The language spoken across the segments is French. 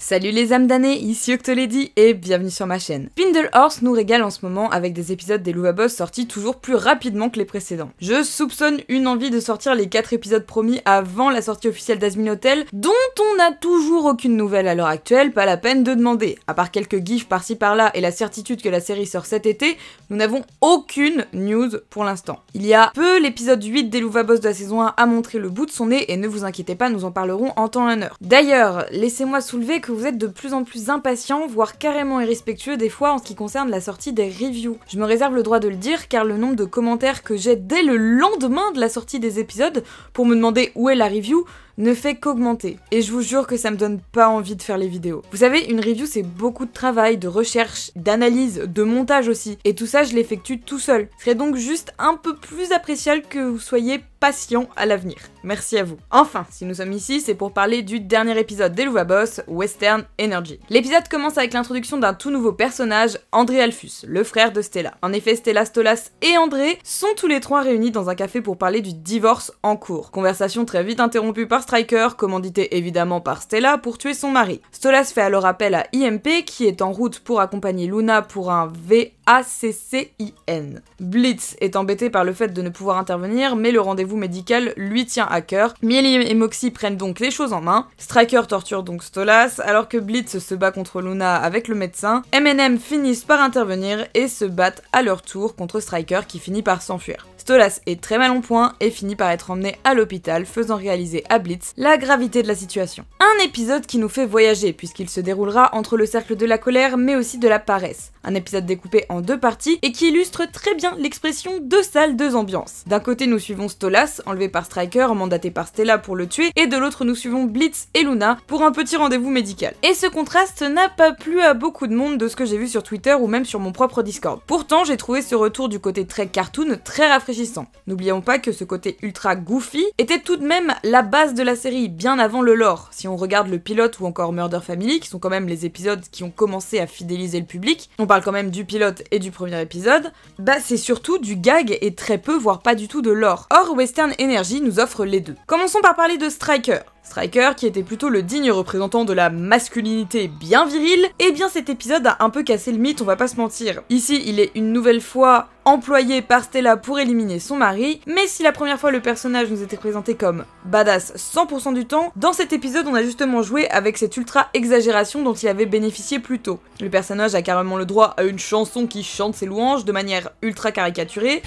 Salut les âmes damnées, ici Octolady et bienvenue sur ma chaîne. Spindlehorse nous régale en ce moment avec des épisodes d'Helluva Boss sortis toujours plus rapidement que les précédents. Je soupçonne une envie de sortir les 4 épisodes promis avant la sortie officielle d'Azmin Hotel, dont on n'a toujours aucune nouvelle à l'heure actuelle, pas la peine de demander. À part quelques gifs par-ci par-là et la certitude que la série sort cet été, nous n'avons aucune news pour l'instant. Il y a peu, l'épisode 8 d'Helluva Boss de la saison 1 a montré le bout de son nez et ne vous inquiétez pas, nous en parlerons en temps et en heure. D'ailleurs, laissez-moi soulever que vous êtes de plus en plus impatients, voire carrément irrespectueux des fois en ce qui concerne la sortie des reviews. Je me réserve le droit de le dire car le nombre de commentaires que j'ai dès le lendemain de la sortie des épisodes pour me demander où est la review ne fait qu'augmenter. Et je vous jure que ça me donne pas envie de faire les vidéos. Vous savez, une review c'est beaucoup de travail, de recherche, d'analyse, de montage aussi. Et tout ça je l'effectue tout seul. Ce serait donc juste un peu plus appréciable que vous soyez patient à l'avenir. Merci à vous. Enfin, si nous sommes ici, c'est pour parler du dernier épisode d'Helluva Boss, Western Energy. L'épisode commence avec l'introduction d'un tout nouveau personnage, André Alphus, le frère de Stella. En effet, Stella, Stolas et André sont tous les trois réunis dans un café pour parler du divorce en cours. Conversation très vite interrompue par Striker, commandité évidemment par Stella pour tuer son mari. Stolas fait alors appel à IMP qui est en route pour accompagner Luna pour un VACCIN. Blitz est embêté par le fait de ne pouvoir intervenir, mais le rendez-vous médical lui tient à cœur. Millie et Moxie prennent donc les choses en main. Striker torture donc Stolas, alors que Blitz se bat contre Luna avec le médecin. M&M finissent par intervenir et se battent à leur tour contre Striker qui finit par s'enfuir. Stolas est très mal en point et finit par être emmené à l'hôpital, faisant réaliser à Blitz la gravité de la situation. Un épisode qui nous fait voyager, puisqu'il se déroulera entre le cercle de la colère, mais aussi de la paresse. Un épisode découpé en 2 parties et qui illustre très bien l'expression 2 salles, 2 ambiances. D'un côté, nous suivons Stolas, enlevé par Striker, mandaté par Stella pour le tuer, et de l'autre, nous suivons Blitz et Luna pour un petit rendez-vous médical. Et ce contraste n'a pas plu à beaucoup de monde de ce que j'ai vu sur Twitter ou même sur mon propre Discord. Pourtant, j'ai trouvé ce retour du côté très cartoon très rafraîchissant. N'oublions pas que ce côté ultra goofy était tout de même la base de la série, bien avant le lore. Si on regarde le pilote ou encore Murder Family, qui sont quand même les épisodes qui ont commencé à fidéliser le public, on parle quand même du pilote et du premier épisode, bah c'est surtout du gag et très peu, voire pas du tout de lore. Or, Western Energy nous offre les deux. Commençons par parler de Striker. Striker, qui était plutôt le digne représentant de la masculinité bien virile, et bien cet épisode a un peu cassé le mythe, on va pas se mentir. Ici, il est une nouvelle fois employé par Stella pour éliminer son mari, mais si la première fois le personnage nous était présenté comme badass 100% du temps, dans cet épisode on a justement joué avec cette ultra exagération dont il avait bénéficié plus tôt. Le personnage a carrément le droit à une chanson qui chante ses louanges de manière ultra caricaturée.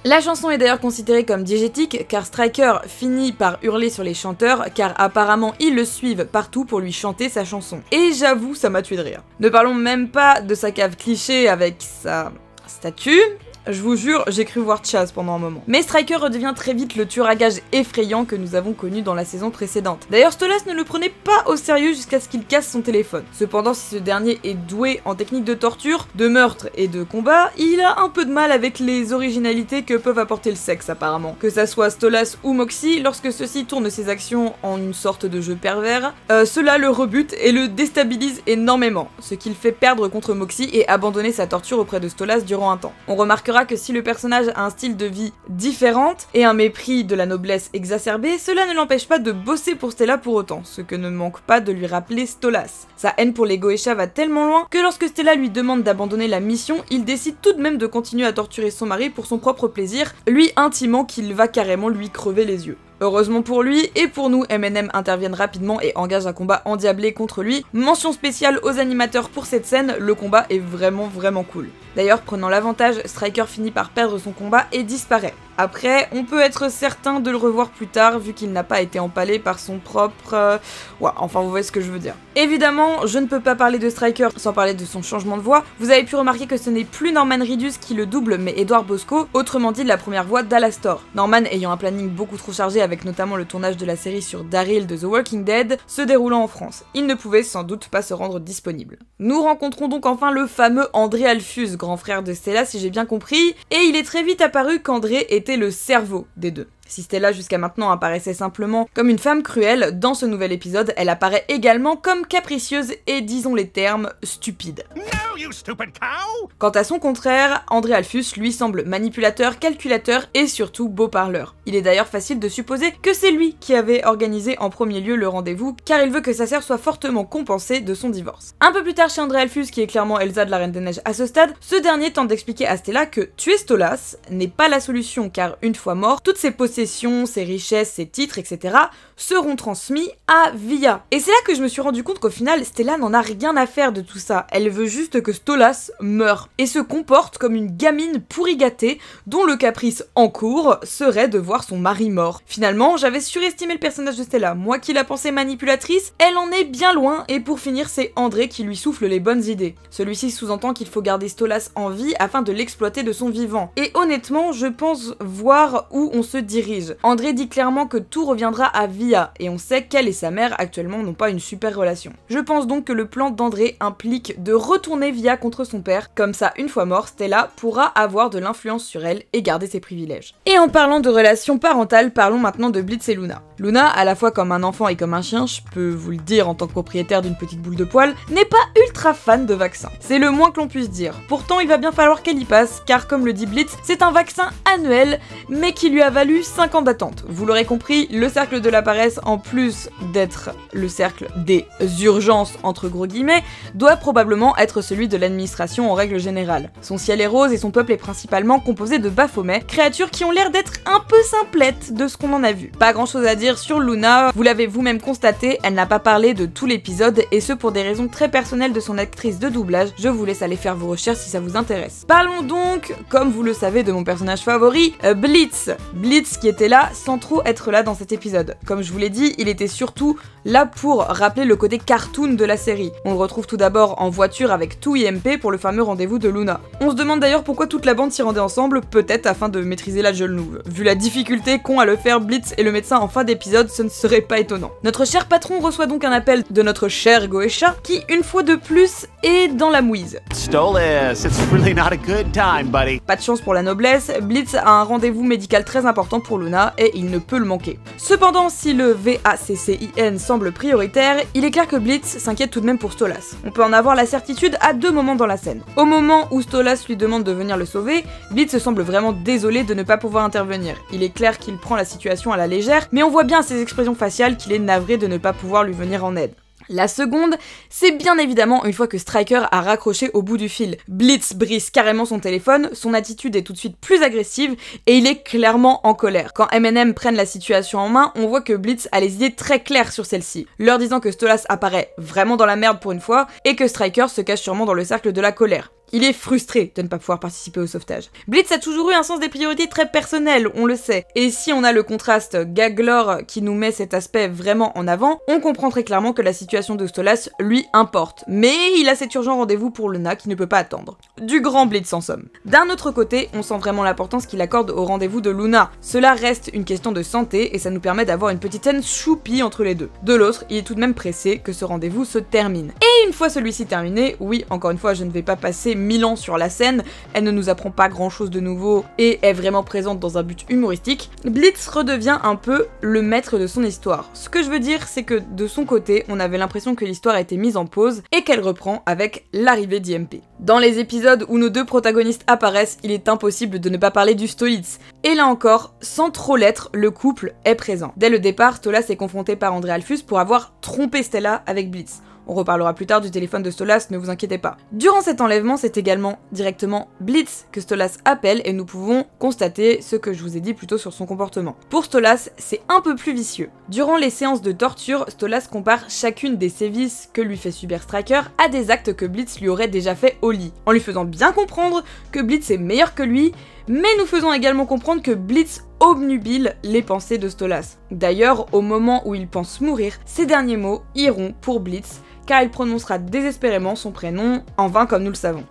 La chanson est d'ailleurs considérée comme diégétique car Striker finit par hurler sur les chanteurs car apparemment ils le suivent partout pour lui chanter sa chanson. Et j'avoue, ça m'a tué de rire. Ne parlons même pas de sa cave cliché avec sa statue. Je vous jure, j'ai cru voir Chaz pendant un moment. Mais Striker redevient très vite le tueur à gages effrayant que nous avons connu dans la saison précédente. D'ailleurs, Stolas ne le prenait pas au sérieux jusqu'à ce qu'il casse son téléphone. Cependant, si ce dernier est doué en technique de torture, de meurtre et de combat, il a un peu de mal avec les originalités que peuvent apporter le sexe apparemment. Que ça soit Stolas ou Moxie, lorsque ceux-ci tournent ses actions en une sorte de jeu pervers, cela le rebute et le déstabilise énormément, ce qui le fait perdre contre Moxie et abandonner sa torture auprès de Stolas durant un temps. On remarquera que si le personnage a un style de vie différent et un mépris de la noblesse exacerbé, cela ne l'empêche pas de bosser pour Stella pour autant, ce que ne manque pas de lui rappeler Stolas. Sa haine pour les Goetia va tellement loin que lorsque Stella lui demande d'abandonner la mission, il décide tout de même de continuer à torturer son mari pour son propre plaisir, lui intimant qu'il va carrément lui crever les yeux. Heureusement pour lui et pour nous, M&M interviennent rapidement et engagent un combat endiablé contre lui. Mention spéciale aux animateurs pour cette scène, le combat est vraiment cool. D'ailleurs, prenant l'avantage, Striker finit par perdre son combat et disparaît. Après, on peut être certain de le revoir plus tard vu qu'il n'a pas été empalé par son propre... Ouais, enfin vous voyez ce que je veux dire. Évidemment, je ne peux pas parler de Striker sans parler de son changement de voix. Vous avez pu remarquer que ce n'est plus Norman Reedus qui le double mais Edward Bosco, autrement dit la première voix d'Alastor. Norman ayant un planning beaucoup trop chargé avec notamment le tournage de la série sur Daryl de The Walking Dead, se déroulant en France. Il ne pouvait sans doute pas se rendre disponible. Nous rencontrons donc enfin le fameux André Alphus, grand frère de Stella si j'ai bien compris, et il est très vite apparu qu'André était le cerveau des deux. Si Stella jusqu'à maintenant apparaissait simplement comme une femme cruelle, dans ce nouvel épisode, elle apparaît également comme capricieuse et, disons les termes, stupide. No, you stupid cow! Quant à son contraire, André Alphus lui semble manipulateur, calculateur et surtout beau parleur. Il est d'ailleurs facile de supposer que c'est lui qui avait organisé en premier lieu le rendez-vous, car il veut que sa sœur soit fortement compensée de son divorce. Un peu plus tard chez André Alphus, qui est clairement Elsa de la Reine des Neiges à ce stade, ce dernier tente d'expliquer à Stella que tuer Stolas n'est pas la solution, car une fois mort, toutes ses possessions, ses richesses, ses titres, etc. seront transmis à Via. Et c'est là que je me suis rendu compte qu'au final, Stella n'en a rien à faire de tout ça. Elle veut juste que Stolas meure, et se comporte comme une gamine pourri gâtée, dont le caprice en cours serait de voir son mari mort. Finalement, j'avais surestimé le personnage de Stella. Moi qui la pensais manipulatrice, elle en est bien loin, et pour finir, c'est André qui lui souffle les bonnes idées. Celui-ci sous-entend qu'il faut garder Stolas en vie afin de l'exploiter de son vivant. Et honnêtement, je pense voir où on se dirige. André dit clairement que tout reviendra à Via, et on sait qu'elle et sa mère actuellement n'ont pas une super relation. Je pense donc que le plan d'André implique de retourner Via contre son père, comme ça une fois mort, Stella pourra avoir de l'influence sur elle et garder ses privilèges. Et en parlant de relations parentales, parlons maintenant de Blitz et Luna. Luna, à la fois comme un enfant et comme un chien, je peux vous le dire en tant que propriétaire d'une petite boule de poil, n'est pas ultra fan de vaccins. C'est le moins que l'on puisse dire. Pourtant, il va bien falloir qu'elle y passe, car comme le dit Blitz, c'est un vaccin annuel, mais qui lui a valu 5 ans d'attente. Vous l'aurez compris, le cercle de la paresse, en plus d'être le cercle des urgences, entre gros guillemets, doit probablement être celui de l'administration en règle générale. Son ciel est rose et son peuple est principalement composé de Baphomet, créatures qui ont l'air d'être un peu simplettes de ce qu'on en a vu. Pas grand chose à dire sur Luna, vous l'avez vous-même constaté, elle n'a pas parlé de tout l'épisode, et ce pour des raisons très personnelles de son actrice de doublage. Je vous laisse aller faire vos recherches si ça vous intéresse. Parlons donc, comme vous le savez, de mon personnage favori, Blitz. Blitz qui était là sans trop être là dans cet épisode. Comme je vous l'ai dit, il était surtout là pour rappeler le côté cartoon de la série. On le retrouve tout d'abord en voiture avec tout IMP pour le fameux rendez-vous de Luna. On se demande d'ailleurs pourquoi toute la bande s'y rendait ensemble, peut-être afin de maîtriser la jeune louve. Vu la difficulté qu'ont à le faire Blitz et le médecin en fin d'épisode, ce ne serait pas étonnant. Notre cher patron reçoit donc un appel de notre cher Goetia, qui une fois de plus est dans la mouise. Stolas, it's really not a good time, buddy. Pas de chance pour la noblesse, Blitz a un rendez-vous médical très important pour Luna et il ne peut le manquer. Cependant, si le VACCIN semble prioritaire, il est clair que Blitz s'inquiète tout de même pour Stolas. On peut en avoir la certitude à 2 moments dans la scène. Au moment où Stolas lui demande de venir le sauver, Blitz semble vraiment désolé de ne pas pouvoir intervenir. Il est clair qu'il prend la situation à la légère, mais on voit bien à ses expressions faciales qu'il est navré de ne pas pouvoir lui venir en aide. La seconde, c'est bien évidemment une fois que Stryker a raccroché au bout du fil. Blitz brise carrément son téléphone, son attitude est tout de suite plus agressive et il est clairement en colère. Quand M&M prennent la situation en main, on voit que Blitz a les idées très claires sur celle-ci, leur disant que Stolas apparaît vraiment dans la merde pour une fois et que Stryker se cache sûrement dans le cercle de la colère. Il est frustré de ne pas pouvoir participer au sauvetage. Blitz a toujours eu un sens des priorités très personnel, on le sait. Et si on a le contraste Gaglor qui nous met cet aspect vraiment en avant, on comprend très clairement que la situation de Stolas lui importe. Mais il a cet urgent rendez-vous pour Luna qui ne peut pas attendre. Du grand Blitz en somme. D'un autre côté, on sent vraiment l'importance qu'il accorde au rendez-vous de Luna. Cela reste une question de santé et ça nous permet d'avoir une petite scène choupie entre les deux. De l'autre, il est tout de même pressé que ce rendez-vous se termine. Et une fois celui-ci terminé, oui, encore une fois, je ne vais pas passer 1000 ans sur la scène, elle ne nous apprend pas grand chose de nouveau et est vraiment présente dans un but humoristique, Blitz redevient un peu le maître de son histoire. Ce que je veux dire, c'est que de son côté, on avait l'impression que l'histoire a été mise en pause et qu'elle reprend avec l'arrivée d'IMP. Dans les épisodes où nos deux protagonistes apparaissent, il est impossible de ne pas parler du Stolitz. Et là encore, sans trop l'être, le couple est présent. Dès le départ, Stolas est confronté par André Alphus pour avoir trompé Stella avec Blitz. On reparlera plus tard du téléphone de Stolas, ne vous inquiétez pas. Durant cet enlèvement, c'est également directement Blitz que Stolas appelle et nous pouvons constater ce que je vous ai dit plus tôt sur son comportement. Pour Stolas, c'est un peu plus vicieux. Durant les séances de torture, Stolas compare chacune des sévices que lui fait subir Stryker à des actes que Blitz lui aurait déjà fait au lit, en lui faisant bien comprendre que Blitz est meilleur que lui, mais nous faisons également comprendre que Blitz obnubile les pensées de Stolas. D'ailleurs, au moment où il pense mourir, ces derniers mots iront pour Blitz, car il prononcera désespérément son prénom, en vain comme nous le savons.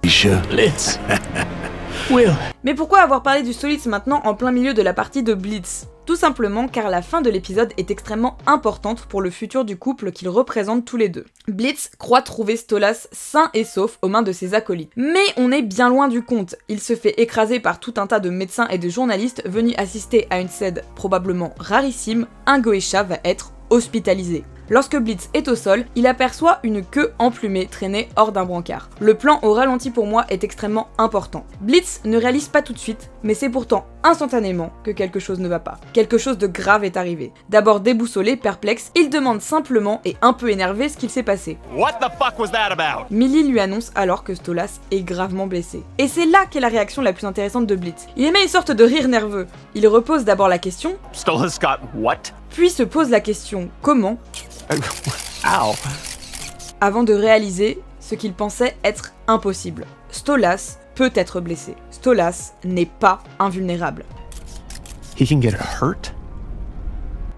Blitz. Will. Mais pourquoi avoir parlé du Stolitz maintenant en plein milieu de la partie de Blitz ? Tout simplement car la fin de l'épisode est extrêmement importante pour le futur du couple qu'ils représentent tous les deux. Blitz croit trouver Stolas sain et sauf aux mains de ses acolytes. Mais on est bien loin du compte. Il se fait écraser par tout un tas de médecins et de journalistes venus assister à une scène probablement rarissime. Un Goetia va être hospitalisé. Lorsque Blitz est au sol, il aperçoit une queue emplumée traînée hors d'un brancard. Le plan au ralenti pour moi est extrêmement important. Blitz ne réalise pas tout de suite, mais c'est pourtant instantanément que quelque chose ne va pas. Quelque chose de grave est arrivé. D'abord déboussolé, perplexe, il demande simplement et un peu énervé ce qu'il s'est passé. What the fuck was that about? Millie lui annonce alors que Stolas est gravement blessé. Et c'est là qu'est la réaction la plus intéressante de Blitz. Il émet une sorte de rire nerveux. Il repose d'abord la question, Stolas got what? puis se pose la question comment, Ow. avant de réaliser ce qu'il pensait être impossible. Stolas peut être blessé. Stolas n'est pas invulnérable. He can get hurt?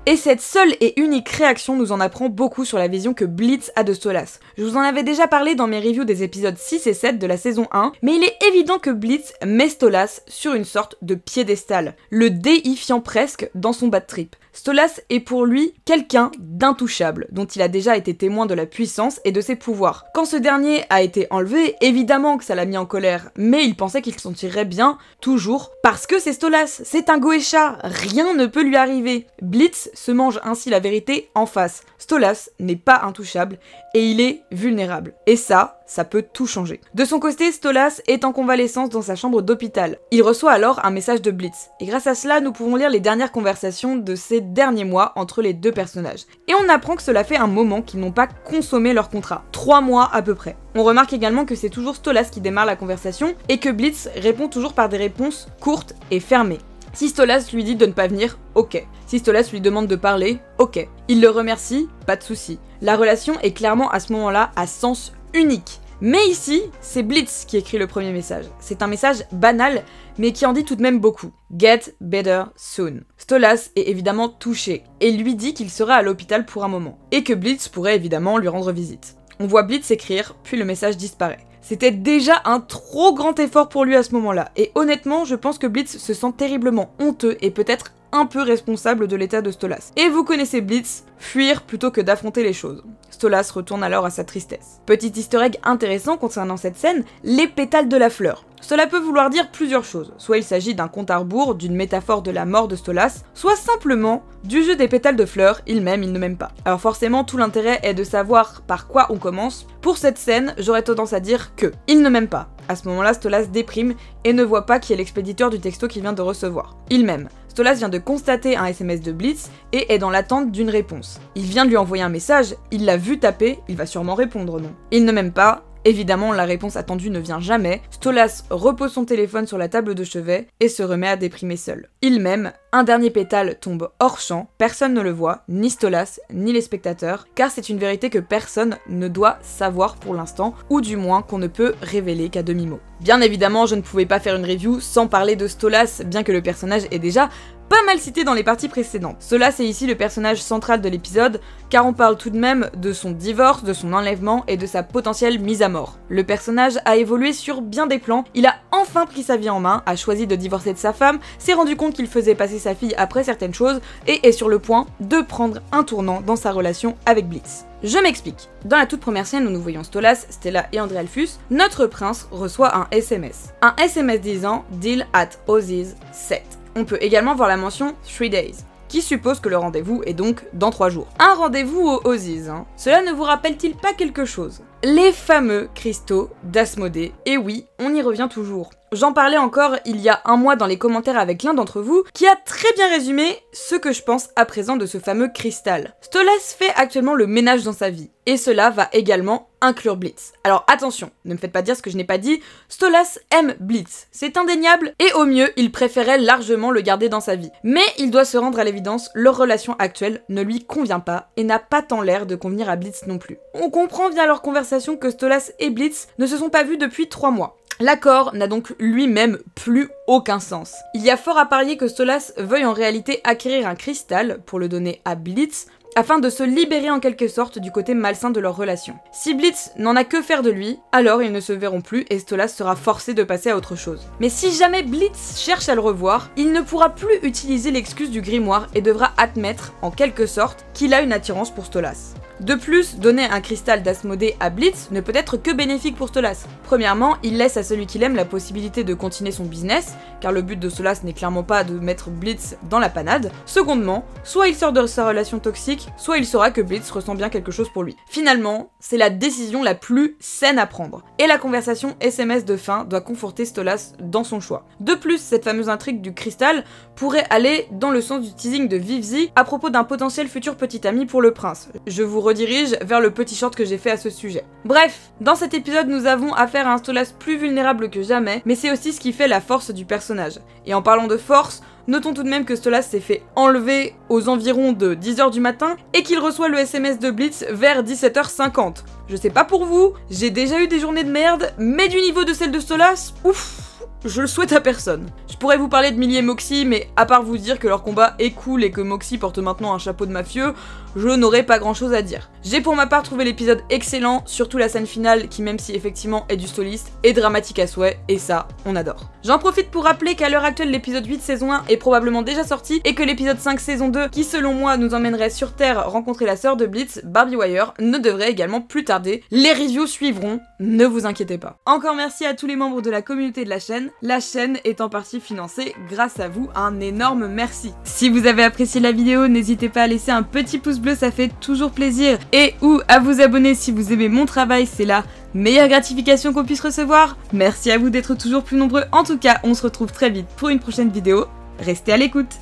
Et cette seule et unique réaction nous en apprend beaucoup sur la vision que Blitz a de Stolas. Je vous en avais déjà parlé dans mes reviews des épisodes 6 et 7 de la saison 1, mais il est évident que Blitz met Stolas sur une sorte de piédestal, le déifiant presque dans son bad trip. Stolas est pour lui quelqu'un d'intouchable, dont il a déjà été témoin de la puissance et de ses pouvoirs. Quand ce dernier a été enlevé, évidemment que ça l'a mis en colère, mais il pensait qu'il s'en tirerait bien, toujours, parce que c'est Stolas, c'est un Goetia, rien ne peut lui arriver. Blitz se mange ainsi la vérité en face. Stolas n'est pas intouchable, et il est vulnérable. Et ça peut tout changer. De son côté, Stolas est en convalescence dans sa chambre d'hôpital. Il reçoit alors un message de Blitz. Et grâce à cela, nous pouvons lire les dernières conversations de ces derniers mois entre les deux personnages. Et on apprend que cela fait un moment qu'ils n'ont pas consommé leur contrat. 3 mois à peu près. On remarque également que c'est toujours Stolas qui démarre la conversation et que Blitz répond toujours par des réponses courtes et fermées. Si Stolas lui dit de ne pas venir, ok. Si Stolas lui demande de parler, ok. Il le remercie, pas de souci. La relation est clairement à ce moment-là à sens unique. Mais ici, c'est Blitz qui écrit le premier message. C'est un message banal, mais qui en dit tout de même beaucoup. Get better soon. Stolas est évidemment touché, et lui dit qu'il sera à l'hôpital pour un moment, et que Blitz pourrait évidemment lui rendre visite. On voit Blitz écrire, puis le message disparaît. C'était déjà un trop grand effort pour lui à ce moment-là, et honnêtement, je pense que Blitz se sent terriblement honteux et peut-être un peu responsable de l'état de Stolas. Et vous connaissez Blitz, fuir plutôt que d'affronter les choses. Stolas retourne alors à sa tristesse. Petit easter egg intéressant concernant cette scène, les pétales de la fleur. Cela peut vouloir dire plusieurs choses, soit il s'agit d'un compte à rebours, d'une métaphore de la mort de Stolas, soit simplement du jeu des pétales de fleurs, il m'aime, il ne m'aime pas. Alors forcément, tout l'intérêt est de savoir par quoi on commence. Pour cette scène, j'aurais tendance à dire que il ne m'aime pas. À ce moment-là, Stolas déprime et ne voit pas qui est l'expéditeur du texto qu'il vient de recevoir. Il m'aime. Stolas vient de constater un SMS de Blitz et est dans l'attente d'une réponse. Il vient de lui envoyer un message, il l'a vu taper, il va sûrement répondre non. Il ne m'aime pas. Évidemment, la réponse attendue ne vient jamais. Stolas repose son téléphone sur la table de chevet et se remet à déprimer seul. Il m'aime, un dernier pétale tombe hors champ, personne ne le voit, ni Stolas, ni les spectateurs, car c'est une vérité que personne ne doit savoir pour l'instant, ou du moins qu'on ne peut révéler qu'à demi-mot. Bien évidemment, je ne pouvais pas faire une review sans parler de Stolas, bien que le personnage est déjà pas mal cité dans les parties précédentes. Stolas est ici le personnage central de l'épisode, car on parle tout de même de son divorce, de son enlèvement et de sa potentielle mise à mort. Le personnage a évolué sur bien des plans, il a enfin pris sa vie en main, a choisi de divorcer de sa femme, s'est rendu compte qu'il faisait passer sa fille après certaines choses, et est sur le point de prendre un tournant dans sa relation avec Blitz. Je m'explique. Dans la toute première scène où nous voyons Stolas, Stella et André Alphus, notre prince reçoit un SMS. Un SMS disant « Deal at Ozzy's set ». On peut également voir la mention 3 days, qui suppose que le rendez-vous est donc dans 3 jours. Un rendez-vous au Ozzy's, hein. Cela ne vous rappelle-t-il pas quelque chose? Les fameux cristaux d'Asmodée. Et oui, on y revient toujours. J'en parlais encore il y a un mois dans les commentaires avec l'un d'entre vous, qui a très bien résumé ce que je pense à présent de ce fameux cristal. Stolas fait actuellement le ménage dans sa vie, et cela va également inclure Blitz. Alors attention, ne me faites pas dire ce que je n'ai pas dit, Stolas aime Blitz, c'est indéniable, et au mieux, il préférait largement le garder dans sa vie. Mais il doit se rendre à l'évidence, leur relation actuelle ne lui convient pas, et n'a pas tant l'air de convenir à Blitz non plus. On comprend via leur conversation que Stolas et Blitz ne se sont pas vus depuis 3 mois. L'accord n'a donc lui-même plus aucun sens. Il y a fort à parier que Stolas veuille en réalité acquérir un cristal pour le donner à Blitz afin de se libérer en quelque sorte du côté malsain de leur relation. Si Blitz n'en a que faire de lui, alors ils ne se verront plus et Stolas sera forcé de passer à autre chose. Mais si jamais Blitz cherche à le revoir, il ne pourra plus utiliser l'excuse du grimoire et devra admettre, en quelque sorte, qu'il a une attirance pour Stolas. De plus, donner un cristal d'Asmodée à Blitz ne peut être que bénéfique pour Stolas. Premièrement, il laisse à celui qu'il aime la possibilité de continuer son business, car le but de Stolas n'est clairement pas de mettre Blitz dans la panade. Secondement, soit il sort de sa relation toxique, soit il saura que Blitz ressent bien quelque chose pour lui. Finalement, c'est la décision la plus saine à prendre. Et la conversation SMS de fin doit conforter Stolas dans son choix. De plus, cette fameuse intrigue du cristal pourrait aller dans le sens du teasing de Vivzi à propos d'un potentiel futur petit ami pour le prince. Je vous redirige vers le petit short que j'ai fait à ce sujet. Bref, dans cet épisode nous avons affaire à un Stolas plus vulnérable que jamais, mais c'est aussi ce qui fait la force du personnage. Et en parlant de force, notons tout de même que Stolas s'est fait enlever aux environs de 10h du matin et qu'il reçoit le SMS de Blitz vers 17h50. Je sais pas pour vous, j'ai déjà eu des journées de merde, mais du niveau de celle de Stolas, ouf, je le souhaite à personne. Je pourrais vous parler de Millie et Moxie, mais à part vous dire que leur combat est cool et que Moxie porte maintenant un chapeau de mafieux, je n'aurais pas grand chose à dire. J'ai pour ma part trouvé l'épisode excellent, surtout la scène finale qui, même si effectivement est du stoliste, est dramatique à souhait, et ça, on adore. J'en profite pour rappeler qu'à l'heure actuelle l'épisode 8 saison 1 est probablement déjà sorti, et que l'épisode 5 saison 2, qui selon moi nous emmènerait sur Terre rencontrer la sœur de Blitz, Barbie Wire, ne devrait également plus tarder. Les reviews suivront, ne vous inquiétez pas. Encore merci à tous les membres de la communauté de la chaîne est en partie financée grâce à vous, un énorme merci. Si vous avez apprécié la vidéo, n'hésitez pas à laisser un petit pouce bleu, ça fait toujours plaisir, et ou à vous abonner si vous aimez mon travail, c'est la meilleure gratification qu'on puisse recevoir. Merci à vous d'être toujours plus nombreux, en tout cas on se retrouve très vite pour une prochaine vidéo, restez à l'écoute.